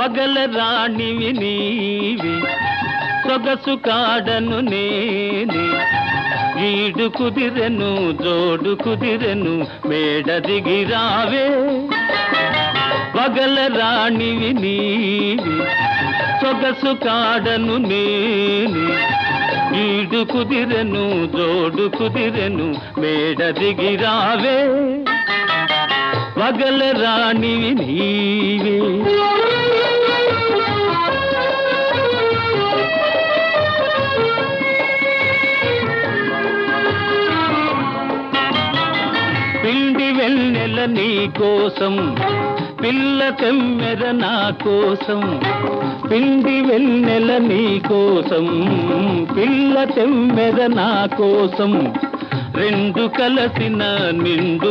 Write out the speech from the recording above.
వగల రాణివి నీవి సొగసు కాడను నేనే ఈడు కుదిరెను జోడు కుదిరెను మేడ దిగి రావే వగల రాణివి నీవి సొగసు కాడను నేనే ఈడు కుదిరెను జోడు కుదిరెను మేడ దిగి రావే వగల రాణివి నీవే పిండి వెన్నెల నీ కోసం పిల్ల తెమ్మెర నా కోసం పిండి వెన్నెల నీ కోసం పిల్ల తెమ్మెర నా కోసం రెండు కలసిన నిండు